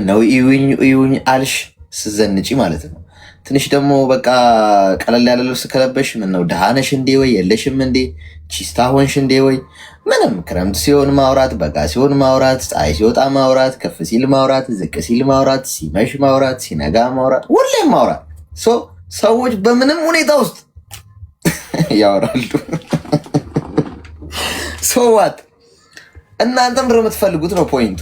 ነው ይውኝ አልሽ ስዘንጪ ማለት ነው። ትንሽ ደግሞ በቃ ቀለል ያለ ልብስ ከለበሽ ምን ነው ደሃነሽ እንዴ ወይ የለሽም እንዴ ቺስታ ሆንሽ እንዴ ወይ ምንም። ክረምት ሲሆን ማውራት፣ በጋ ሲሆን ማውራት፣ ፀሐይ ሲወጣ ማውራት፣ ከፍ ሲል ማውራት፣ ዝቅ ሲል ማውራት፣ ሲመሽ ማውራት፣ ሲነጋ ማውራት፣ ሁሌም ማውራት። ሰዎች በምንም ሁኔታ ውስጥ ያወራሉ። ሶዋት እናንተም ድሮ የምትፈልጉት ነው ፖይንቱ።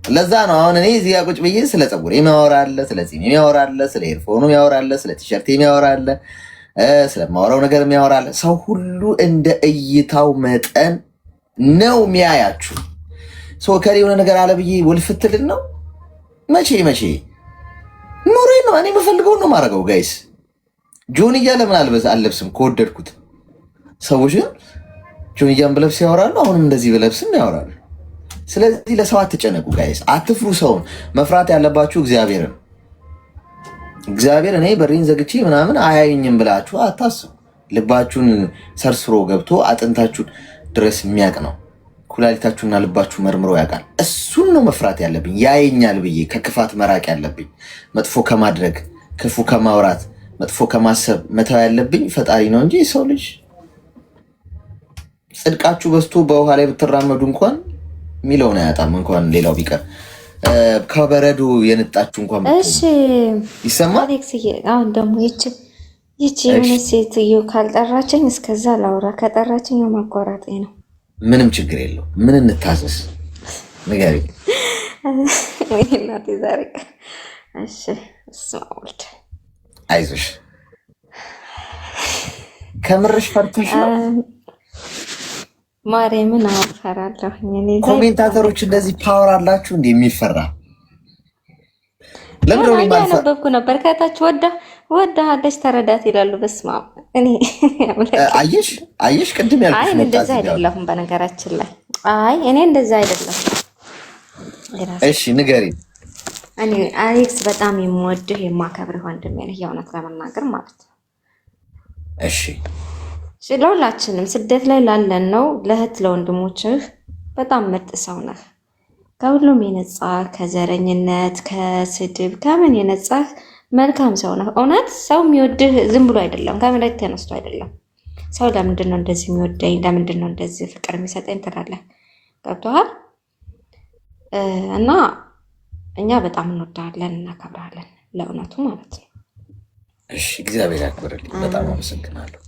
ለዛ ነው አሁን እኔ እዚህ ቁጭ ብዬ ስለ ፀጉሬ የሚያወራለ፣ ስለ ጺሜ የሚያወራለ፣ ስለ ኤርፎኑ የሚያወራለ፣ ስለ ቲሸርቴ የሚያወራለ፣ ስለማወራው ነገር የሚያወራለ። ሰው ሁሉ እንደ እይታው መጠን ነው የሚያያችሁ። ከሌ የሆነ ነገር አለ ብዬ ወልፍትልን ነው መቼ ኖሬ ነው እኔ የምፈልገውን ነው ማድረገው። ጋይስ ጆንያ ለምን አልለብስም ከወደድኩት። ሰዎች ግን ጆንያን ብለብስ ያወራሉ፣ አሁንም እንደዚህ ብለብስም ያወራሉ። ስለዚህ ለሰው አትጨነቁ ጋይስ፣ አትፍሩ። ሰውን መፍራት ያለባችሁ እግዚአብሔርን። እግዚአብሔር እኔ በሬን ዘግቼ ምናምን አያየኝም ብላችሁ አታስቡ። ልባችሁን ሰርስሮ ገብቶ አጥንታችሁን ድረስ የሚያውቅ ነው። ኩላሊታችሁና ልባችሁ መርምሮ ያውቃል። እሱን ነው መፍራት ያለብኝ። ያየኛል ብዬ ከክፋት መራቅ ያለብኝ፣ መጥፎ ከማድረግ ክፉ ከማውራት መጥፎ ከማሰብ መተው ያለብኝ ፈጣሪ ነው እንጂ ሰው ልጅ ጽድቃችሁ በዝቶ በውሃ ላይ ብትራመዱ እንኳን ሚለውን አያጣም። እንኳን ሌላው ቢቀር ከበረዶ የነጣችሁ እንኳን ይሰማል። አሌክስዬ አሁን ደግሞ ይቺ የሆነች ሴትዮ ካልጠራችኝ እስከዛ ላውራ፣ ከጠራችኝ ማቋረጤ ነው። ምንም ችግር የለው። ምን እንታዘዝ ንገሪኝ። እናቴ ዛሬ ወልድ አይዞሽ። ከምርሽ ፈርተሽ ነው ማሬ? ምን አፈራለሁኝ እኔ። ኮሜንታተሮች እንደዚህ ፓወር አላችሁ እንዴ? የሚፈራ ለምን ነው ያነበብኩ ነበር። ከታች ወዳለች ተረዳት ይላሉ። በስመ አብ እኔ አየሽ ቅድም ያልኩሽ አይ እንደዛ አይደለሁም በነገራችን ላይ። አይ እኔ እንደዛ አይደለሁም። እሺ ንገሪኝ። እኔ አሌክስ በጣም የምወድህ የማከብርህ ወንድሜ ነህ፣ የእውነት ለመናገር ማለት ነው። እሺ ለሁላችንም ስደት ላይ ላለን ነው ለእህት ለወንድሞችህ በጣም ምርጥ ሰው ነህ። ከሁሉም የነጻህ ከዘረኝነት ከስድብ ከምን የነጻህ መልካም ሰው ነህ። እውነት ሰው የሚወድህ ዝም ብሎ አይደለም፣ ከመሬት ተነስቶ አይደለም። ሰው ለምንድን ነው እንደዚህ የሚወደኝ፣ ለምንድን ነው እንደዚህ ፍቅር የሚሰጠኝ ትላለህ። ገብቶሃል? እና እኛ በጣም እንወዳለን እናከብራለን፣ ለእውነቱ ማለት ነው። እሺ እግዚአብሔር ያክብርልኝ። በጣም አመሰግናለሁ።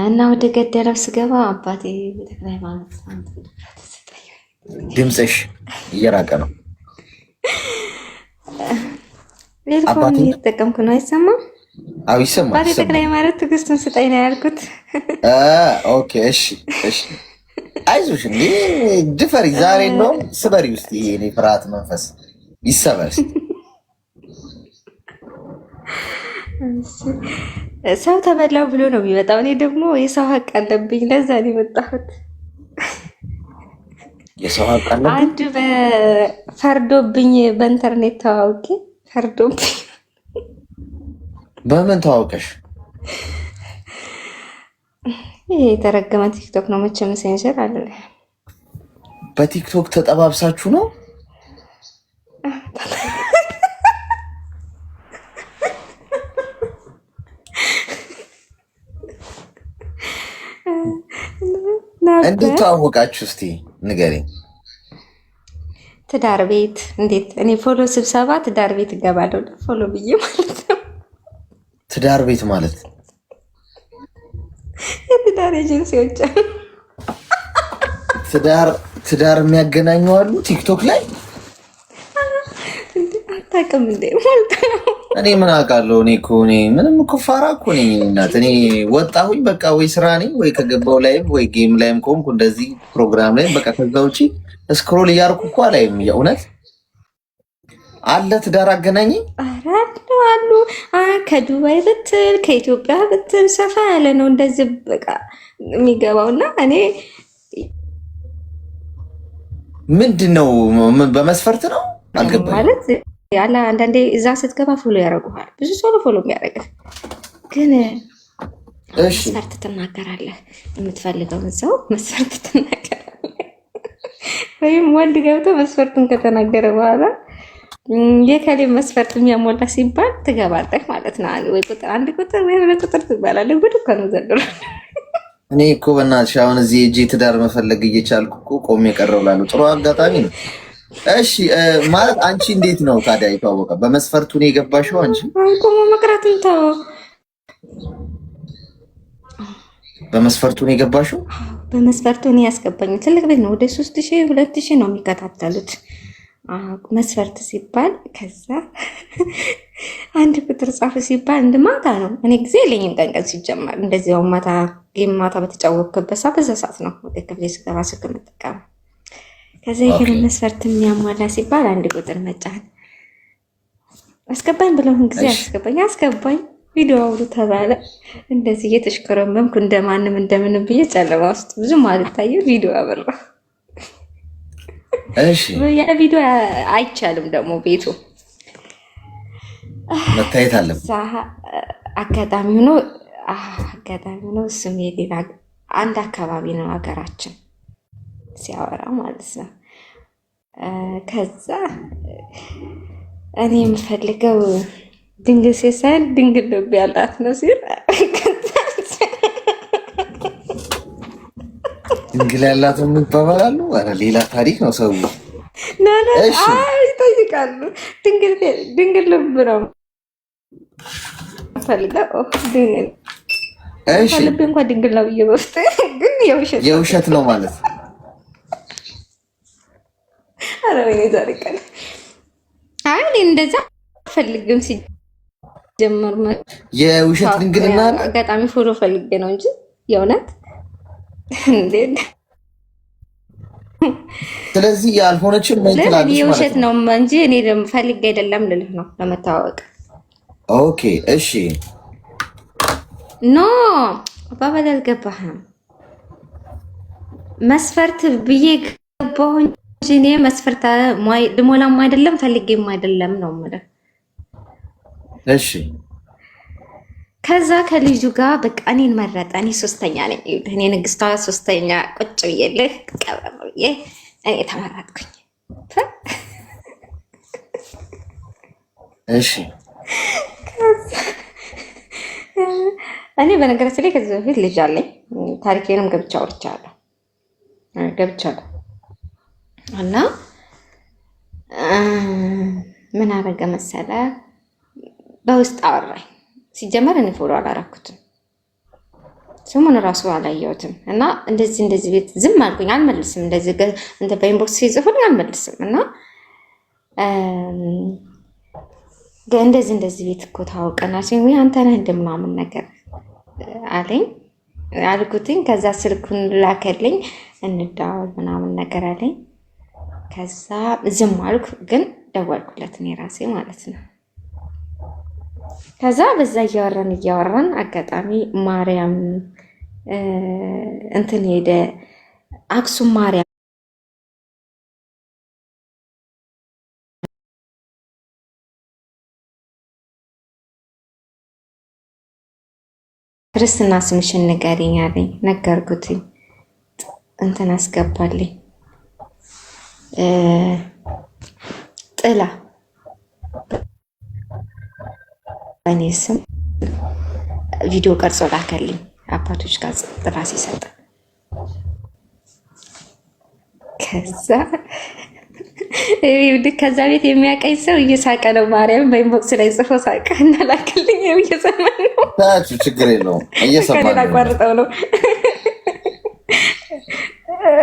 እና ወደ ገደለው ስገባ አባቴ ሃይማኖት ድምፅሽ እየራቀ ነው። ሌልፎን እየተጠቀምኩ ነው። አይሰማም? አዎ ይሰማል። አባቴ ጠቅላይ ማለት ትዕግስቱን ስጠኝ ነው ያልኩት። ኦኬ እሺ አይዞሽ እንዴ ድፈሪ። ዛሬ ነው ስበሪ ውስጥ ይሄ እኔ ፍርሃት መንፈስ ይሰበር። ሰው ተበላው ብሎ ነው የሚመጣው። እኔ ደግሞ የሰው ሀቅ አለብኝ፣ ለዛ ነው የመጣሁት። የሰው ሀቅ አለብኝ። አንድ ፈርዶብኝ በኢንተርኔት ተዋውቄ ፈርዶብኝ። በምን ተዋውቀሽ? ይሄ የተረገመ ቲክቶክ ነው መቼም ሴንሰር አለ። በቲክቶክ ተጠባብሳችሁ ነው? እንዴት ተዋወቃችሁ? እስቲ ንገሪኝ። ትዳር ቤት። እንዴት እኔ ፎሎ ስብሰባ ትዳር ቤት እገባለሁ ፎሎ ብዬ ማለት ነው። ትዳር ቤት ማለት የትዳር ኤጀንሲዎች ትዳር የሚያገናኙ አሉ ቲክቶክ ላይ። አታውቅም እንዴ? ማለት እኔ ምን አውቃለሁ? እኔ ምንም እኮ ፋራ እኮ ነኝ እናት። እኔ ወጣሁኝ በቃ ወይ ስራ ነኝ ወይ ከገባው ላይም ወይ ጌም ላይም ከሆንኩ እንደዚህ ፕሮግራም ላይም በቃ ከዛ ውጪ ስክሮል እያደረኩ እኮ አላይም። የእውነት አለ ትዳር አገናኝ አሉ። ከዱባይ ብትል ከኢትዮጵያ ብትል ሰፋ ያለ ነው እንደዚህ በቃ የሚገባውና እኔ ምንድን ነው በመስፈርት ነው አልገባኝም ማለት ያለ አንዳንዴ እዛ ስትገባ ፎሎ ያደርጉሃል። ብዙ ሰው ፎሎ የሚያደርግህ ግን መስፈርት ትናገራለህ። የምትፈልገውን ሰው መስፈርት ትናገራለህ። ወይም ወንድ ገብቶ መስፈርቱን ከተናገረ በኋላ የከሌ መስፈርት የሚያሞላ ሲባል ትገባለህ ማለት ነው። ወይ ቁጥር 1 ቁጥር ወይ 2 ቁጥር ትባላለህ። ጉድ እኮ ነው ዘንድሮ። እኔ እኮ በእናትሽ አሁን እዚህ እጄ ትዳር መፈለግ እየቻልኩ እኮ ቆሜ የቀረው ላሉ ጥሩ አጋጣሚ ነው። እሺ ማለት አንቺ እንዴት ነው ታዲያ የተዋወቀ? በመስፈርቱ ነው የገባሽው አንቺ? ቆሞ መቅረቱን ተው። በመስፈርቱ ነው የገባሽው? በመስፈርቱ ነው ያስገባኝ። ትልቅ ቤት ነው፣ ወደ 3000 2000 ነው የሚከታተሉት። መስፈርት ሲባል ከዛ 1 ቁጥር ጻፍ ሲባል እንደ ማታ ነው። እኔ ጊዜ የለኝም ቀን ሲጀመር እንደዚያው ማታ ጌም ማታ በተጫወቅበት ሰዓት በዛ ሰዓት ነው ወደ ክፍሌ ስገባ ስልክ የምጠቀመው። ከዛ ይሄን መስፈርት የሚያሟላ ሲባል 1 ቁጥር መጫን አስገባኝ ብለውን ጊዜ አስገባኝ። ቪዲዮ አውሩ ተባለ። እንደዚህ እየተሽከረመምኩ እንደማንም እንደምንም ብዬ ጨለማ ውስጥ ብዙም አልታየው ቪዲዮ አበራ። እሺ ያ ቪዲዮ አይቻልም ደግሞ ቤቱ መታየት አለበት። አጋጣሚ ሆኖ እሱም የሌላ አንድ አካባቢ ነው ሀገራችን ሲያወራ ማለት ነው። ከዛ እኔ የምፈልገው ድንግል ሴሳይን ድንግል ልብ ያላት ነው ሲል ድንግል ያላት የሚባባላሉ። ኧረ ሌላ ታሪክ ነው። ሰው ይጠይቃሉ። ድንግል ልብ ነው ፈልገው ልብ እንኳን ድንግል ነው ብዬ በውስጥ ግን የውሸት ነው ማለት ነው። ኧረ ወይኔ ዛሬ ቀን እኔ እንደዛ አልፈልግም። ሲጀመር የውሸት ድንግልና አጋጣሚ ፎሎ ፈልጌ ነው እንጂ የእውነት እንዴ። ስለዚህ ያልሆነችን ምን ትላለች? የውሸት ነው እንጂ እኔ ፈልጌ አይደለም ልልህ ነው ለመታወቅ። ኦኬ እሺ። ኖ አባባል አልገባህም። መስፈርት ብዬ ገባሁ እንጂ እኔ መስፈርት ልሞላም አይደለም ፈልጌም አይደለም ነው የምልህ። እሺ ከዛ ከልጁ ጋር በቃ እኔን መረጠ። እኔ 3ኛ ነኝ። እኔ ንግስቷ 3ኛ ቁጭ ብዬልህ ቀበርዬ እኔ ተመረጥኩኝ። እሺ እኔ በነገራችን ላይ ከዚህ በፊት ልጅ አለኝ። ታሪኬንም ገብቻለሁ እና ምን አደረገ መሰለ፣ በውስጥ አወራኝ። ሲጀመር እኔ ፎሎ አላረኩትም፣ ስሙን እራሱ አላየሁትም። እና እንደዚህ ቤት ዝም አልኩኝ፣ አልመልስም። እንደዚህ እንደ በኢንቦክስ ሲጽፉልኝ አልመልስም። እና እንደዚህ ቤት እኮ ታውቀናል ሲሉኝ አንተ ነህ እንደምናምን ነገር አለኝ አልኩትኝ። ከዛ ስልኩን ላከልኝ፣ እንዳወል ምናምን ነገር አለኝ። ከዛ ዝም አልኩ፣ ግን ደወልኩለት እኔ ራሴ ማለት ነው። ከዛ በዛ እያወራን አጋጣሚ ማርያም እንትን ሄደ፣ አክሱም ማርያም ክርስትና ስምሽን ንገሪኝ አለኝ። ነገርኩትኝ። እንትን አስገባልኝ ጥላ በእኔ ስም ቪዲዮ ቀርጾ ላከልኝ። አባቶች ጋር ጥላ ሲሰጥ ከዛ ቤት የሚያቀኝ ሰው እየሳቀ ነው። ማርያም በኢንቦክስ ላይ ጽፎ ሳቀ እና ላከልኝ። እየሰማ ነው። ችግር የለውም እየሰማ ነው። ላቋርጠው ነው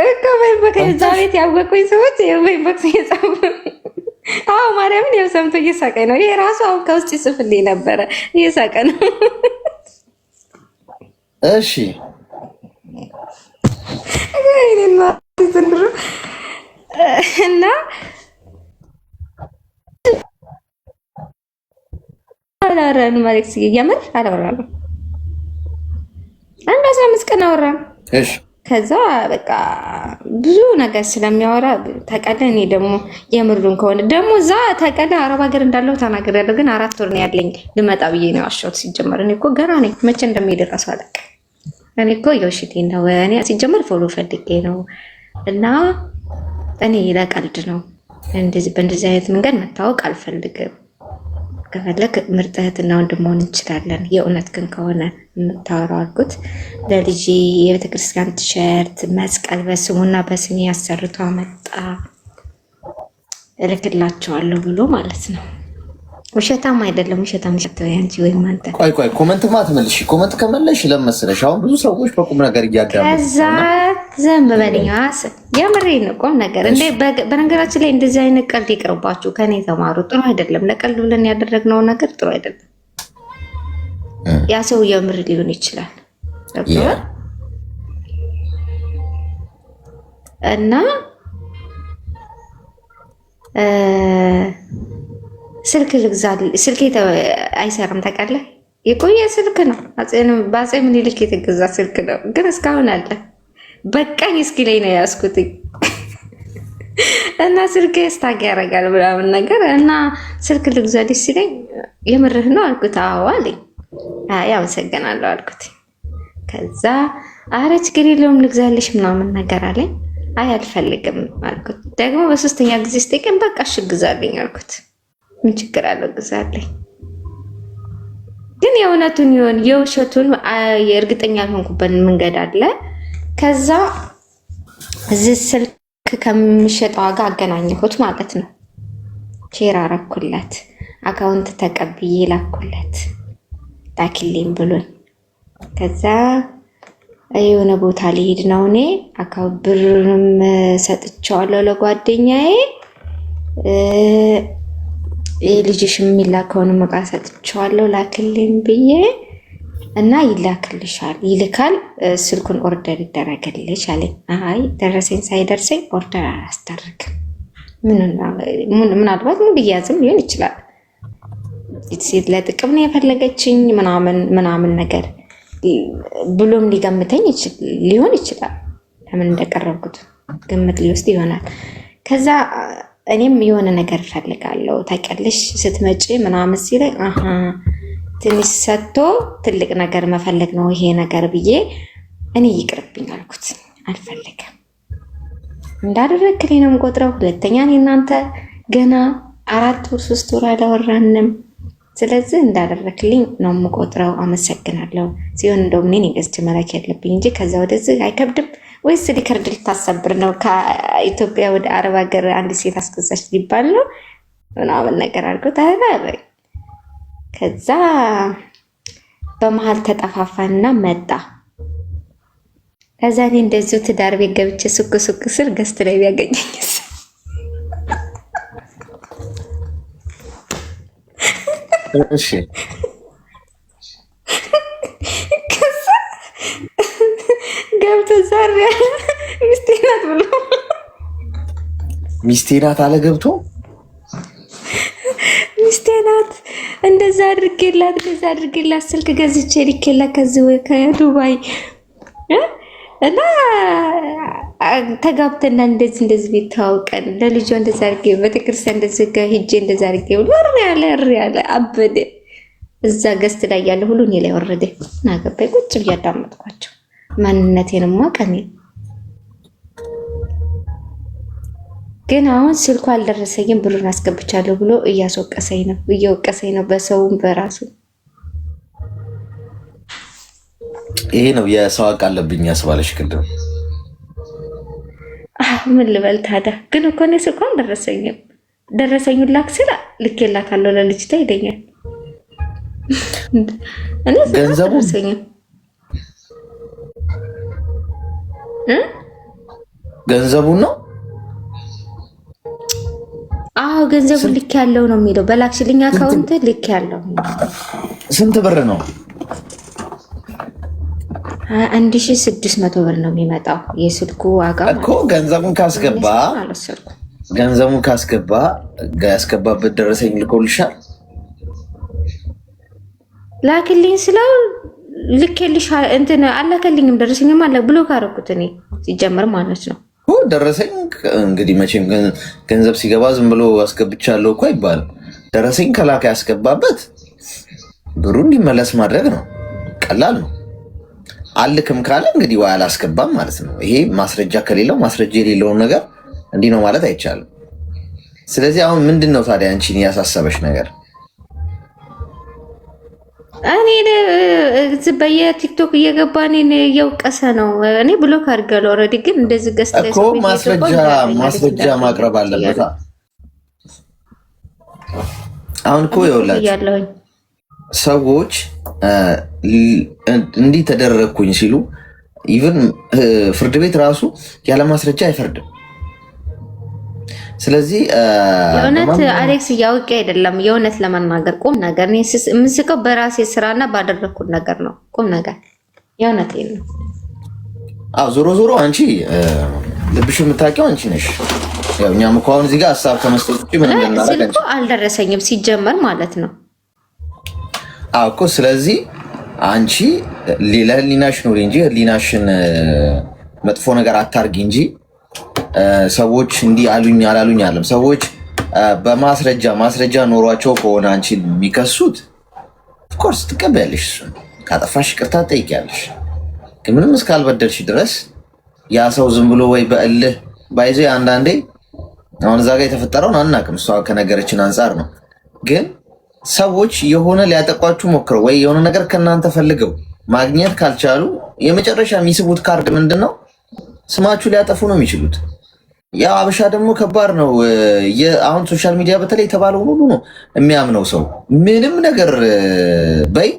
እኮ በኢንቦክስ እዛ ቤት ያወቁኝ ሰዎች በኢንቦክስ እየጻፉ አዎ ማርያምን ያው ሰምቶ እየሳቀ ነው። ይሄ ራሱ አሁን ከውስጥ ይጽፍልኝ ነበረ። እየሳቀ ነው። እሺ እና አላወራንም ማለት የምር አላወራንም። 15 ቀን አወራን። እሺ ከዛ በቃ ብዙ ነገር ስለሚያወራ ተቀለ። እኔ ደግሞ የምሩን ከሆነ ደግሞ እዛ ተቀለ አረብ ሀገር እንዳለው ተናግሬያለሁ። ግን 4 ወር ነው ያለኝ ልመጣ ብዬ ነው ያሻሁት። ሲጀመር እኔ እኮ ገና ነኝ። መቼ እንደሚሄድ እራሱ አላውቅም። እኔ እኮ የውሽቴ ነው። እኔ ሲጀመር ፎሎ ፈልጌ ነው እና እኔ ለቀልድ ነው። በእንደዚህ አይነት መንገድ መታወቅ አልፈልግም። ከፈለክ ምርጥ እህትና ወንድም መሆን እንችላለን። የእውነት ግን ከሆነ የምታወራው አልኩት። ለልጄ የቤተክርስቲያን ቲሸርት መስቀል በስሙና በስሜ አሰርቶ አመጣ እልክላቸዋለሁ ብሎ ማለት ነው። ውሸታም አይደለም። ውሸታም ሸተው ያንቺ ወይም አንተ ቆይ ኮመንት ማትመልሽ ኮመንት ከመለሽ ለመስለሽ አሁን ብዙ ሰዎች በቁም ነገር እያዳመጡ ከዛ ዘንብ በለኛ የምሬን ነው። ቁም ነገር እንዴ በነገራችን ላይ እንደዚህ አይነት ቀልድ ይቅርባችሁ፣ ከኔ ተማሩ። ጥሩ አይደለም። ለቀልድ ብለን ያደረግነው ነገር ጥሩ አይደለም። ያ ሰው የምር ሊሆን ይችላል እና ስልክ ልግዛል። ስልክ አይሰራም ታውቃለህ። የቆየ ስልክ ነው። በአፄ ምኒልክ የተገዛ ስልክ ነው፣ ግን እስካሁን አለ። በቃኝ እስኪ ላይ ነው ያዝኩት እና ስልክ ስታክ ያደርጋል ምናምን ነገር እና ስልክ ልግዛልሽ ሲለኝ የምርህ ነው አልኩት። አዎ አለኝ። አይ አመሰግናለሁ አልኩት። ከዛ አረ ችግር የለውም ልግዛልሽ ምናምን ነገር አለኝ። አይ አልፈልግም አልኩት። ደግሞ በሶስተኛ ጊዜ ስጠይቀኝ በቃ እሺ ግዛልኝ አልኩት። ምን ችግር አለው ግዛልኝ። ግን የእውነቱን ይሁን የውሸቱን የእርግጠኛ ያልሆንኩበት መንገድ አለ። ከዛ እዚህ ስልክ ከሚሸጠው ዋጋ አገናኘሁት ማለት ነው። ሼር አረኩለት፣ አካውንት ተቀብዬ ላኩለት ላኪልኝ ብሎኝ። ከዛ የሆነ ቦታ ሊሄድ ነው እኔ አካውንት ብርንም ሰጥቼዋለሁ ለጓደኛዬ ልጅሽ የሚላከውን ዕቃ ሰጥቼዋለሁ ላክልኝ ብዬ እና ይላክልሻል ይልካል ስልኩን ኦርደር ይደረግልሽ አለኝ። አይ ደረሰኝ ሳይደርሰኝ ኦርደር አላስደርግም። ምናልባት ምን ብያዝም ሊሆን ይችላል። ሴት ለጥቅም ነው የፈለገችኝ ምናምን ነገር ብሎም ሊገምተኝ ሊሆን ይችላል። ለምን እንደቀረብኩት ግምት ሊወስድ ይሆናል። ከዛ እኔም የሆነ ነገር እፈልጋለሁ ታውቂያለሽ ስትመጪ ምናምን ሲለኝ ትንሽ ሰጥቶ ትልቅ ነገር መፈለግ ነው ይሄ ነገር ብዬ እኔ ይቅርብኝ አልኩት። አልፈልግም እንዳደረግክልኝ ነው የምቆጥረው። ሁለተኛ እኔ እናንተ ገና 4 ወር 3 ወር አላወራንም። ስለዚህ እንዳደረግክልኝ ነው የምቆጥረው። አመሰግናለሁ። ሲሆን እንደውም እኔ ገዝቼ መላክ ያለብኝ እንጂ ከዛ ወደዚህ አይከብድም። ወይስ ሪከርድ ልታሰብር ነው? ከኢትዮጵያ ወደ አረብ ሀገር አንድ ሴት አስገዛች ሊባል ነው ምናምን ነገር አድርጎት አላለኝ። ከዛ በመሀል ተጠፋፋንና መጣ። ከዛ እኔ እንደዚሁ ትዳር ቤት ገብቼ ሱቅ ስር ገስት ላይ ቢያገኘኝስ? እሺ ገብቶ ዛሬ ሚስቴ ናት ብሎ ሚስቴ ናት አለ ገብቶ ሚስቴ ናት እንደዛ አድርጌላት ስልክ ገዝቼ ልኬላት ከዚህ ከዱባይ እና ተጋብተና እንደዚህ ቤት ተዋውቀን ለልጇ እንደዛ አድርጌ ቤተክርስቲያን እንደዚህ ጋር ሂጄ እንደዛ አድርጌ ወር ያለ አበደ። እዛ ገስት ላይ ያለ ሁሉ እኔ ላይ ወረደ። ናገባኝ ቁጭ ብዬ አዳመጥኳቸው። ማንነቴንማ ቀኔ ግን አሁን ስልኩ አልደረሰኝም ብሩን አስገብቻለሁ ብሎ እየወቀሰኝ ነው በሰውም በራሱ። ይሄ ነው የሰው ሀቅ አለብኝ ያስባለሽ ቅድም። ምን ልበል ታዲያ? ግን እኮ እኔ ስልኩ አልደረሰኝም። ደረሰኙን ላክ ስላ ልኬላታለሁ ለልጅቷ ይለኛል። እኔ ገንዘቡ ገንዘቡን ነው? አዎ ገንዘቡን ልክ ያለው ነው የሚለው። በላክሽልኝ አካውንት ልክ ያለው። ስንት ብር ነው? 1600 ብር ነው የሚመጣው የስልኩ ዋጋ እኮ። ገንዘቡን ካስገባ ያስገባበት ደረሰኝ ልኮልሻል? ላክልኝ ስለው ልኬልሽ እንትን አላከልኝም። ደረሰኝም አለ ብሎ ካረኩት እኔ ሲጀመር ማለት ነው። ደረሰኝ እንግዲህ መቼም ገንዘብ ሲገባ ዝም ብሎ አስገብቻለሁ እኮ አይባልም። ደረሰኝ ከላከ ያስገባበት ብሩ እንዲመለስ ማድረግ ነው። ቀላል ነው። አልክም ካለ እንግዲህ ወይ አላስገባም ማለት ነው። ይሄ ማስረጃ ከሌለው ማስረጃ የሌለውን ነገር እንዲህ ነው ማለት አይቻልም። ስለዚህ አሁን ምንድን ነው ታዲያ አንቺን ያሳሰበሽ ነገር? እኔ በየቲክቶክ እየገባ እኔን እየወቀሰ ነው። እኔ ብሎክ አድርጋለሁ ኦልሬዲ። ግን እንደዚህ ገስት ላይ እኮ ማስረጃ ማቅረብ አለበት። አሁን እኮ ይኸውላችሁ ሰዎች እንዲህ ተደረግኩኝ ሲሉ ኢቭን ፍርድ ቤት ራሱ ያለ ማስረጃ አይፈርድም። ስለዚህ የእውነት አሌክስ እያውቄ አይደለም፣ የእውነት ለመናገር ቁም ነገር እኔ የምስቀው በራሴ ስራና ባደረግኩት ነገር ነው። ቁም ነገር የእውነት ነው። አዎ ዞሮ ዞሮ አንቺ ልብሽ የምታውቂው አንቺ ነሽ። ያው እኛም እኮ አሁን እዚህ ጋር ሀሳብ ከመስጠት ውጪ ምንም ልናደርግ ስልኩ አልደረሰኝም ሲጀመር ማለት ነው። አዎ እኮ ስለዚህ አንቺ ለህሊናሽ ኑሪ እንጂ ህሊናሽን መጥፎ ነገር አታርጊ እንጂ ሰዎች እንዲህ አሉኝ አላሉኝ አለም። ሰዎች በማስረጃ ኖሯቸው ከሆነ አንቺን የሚከሱት ኦፍኮርስ ትቀበያለሽ። እሱን ካጠፋሽ ይቅርታ ትጠይቂያለሽ። ግን ምንም እስካልበደልሽ ድረስ ያ ሰው ዝም ብሎ ወይ በእልህ ባይዞ አንዳንዴ አሁን እዛ ጋር የተፈጠረውን አናውቅም፣ እሷ ከነገረችን አንጻር ነው። ግን ሰዎች የሆነ ሊያጠቋችሁ ሞክረው ወይ የሆነ ነገር ከእናንተ ፈልገው ማግኘት ካልቻሉ የመጨረሻ የሚስቡት ካርድ ምንድን ነው? ስማችሁ ሊያጠፉ ነው የሚችሉት። ያው አበሻ ደግሞ ከባድ ነው። አሁን ሶሻል ሚዲያ በተለይ የተባለውን ሁሉ ነው የሚያምነው ሰው። ምንም ነገር በይ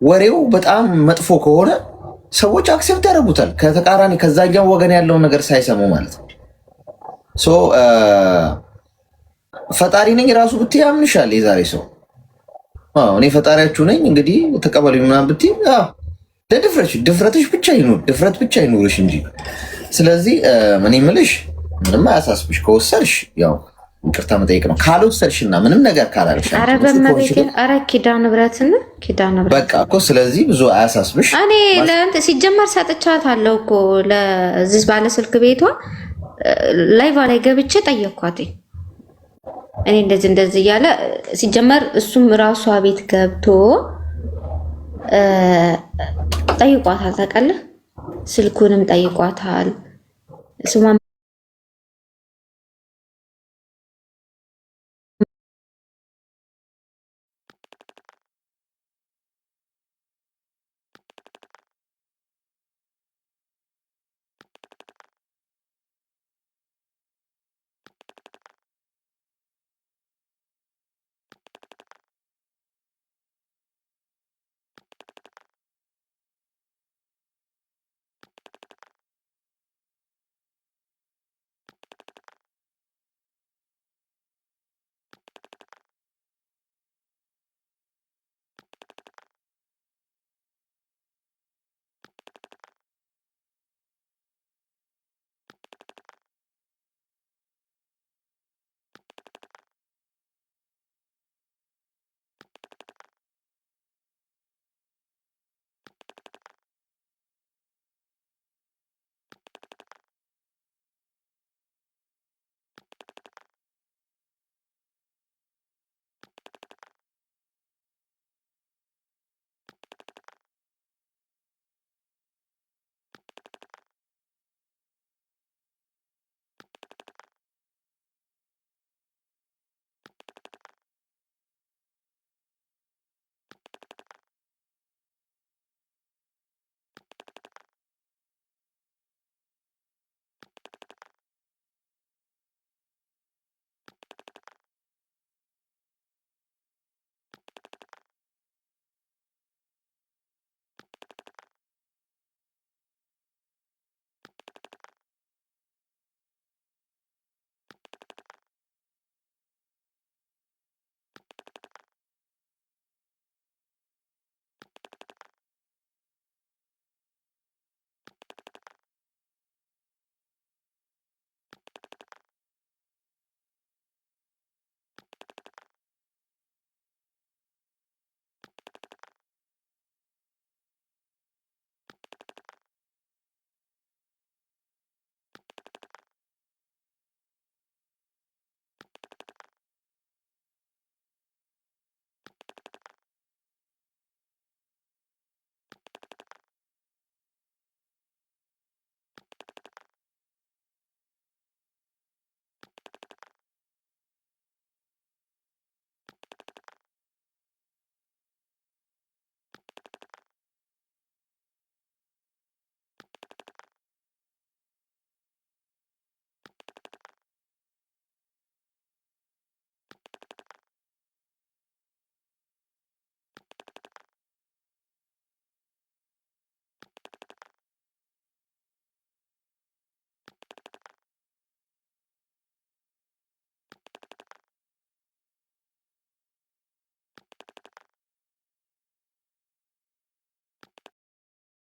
ወሬው በጣም መጥፎ ከሆነ ሰዎች አክሴፕት ያደርጉታል፣ ከተቃራኒ ከዛኛው ወገን ያለውን ነገር ሳይሰሙ ማለት ነው። ፈጣሪ ነኝ ራሱ ብትይ ያምንሻል የዛሬ ሰው። እኔ ፈጣሪያችሁ ነኝ እንግዲህ ተቀበሉ ምናምን ብትይ ድፍረትሽ ብቻ ይኑር፣ ድፍረት ብቻ ይኑርሽ እንጂ። ስለዚህ እኔ የምልሽ ምንም አያሳስብሽ። ከወሰድሽ ያው ይቅርታ መጠየቅ ነው። ካልወሰድሽና ምንም ነገር ካላልሽ ኪዳነ ምሕረት በቃ እኮ ስለዚህ ብዙ አያሳስብሽ። እኔ ለእንትን ሲጀመር ሰጥቻታለሁ እኮ ለዚህ ባለስልክ ቤቷ ላይቫ ላይ ገብቼ ጠየኳት። እኔ እንደዚህ እያለ ሲጀመር እሱም ራሷ ቤት ገብቶ ጠይቋታል። ታውቃለህ፣ ስልኩንም ጠይቋታል። ስሟን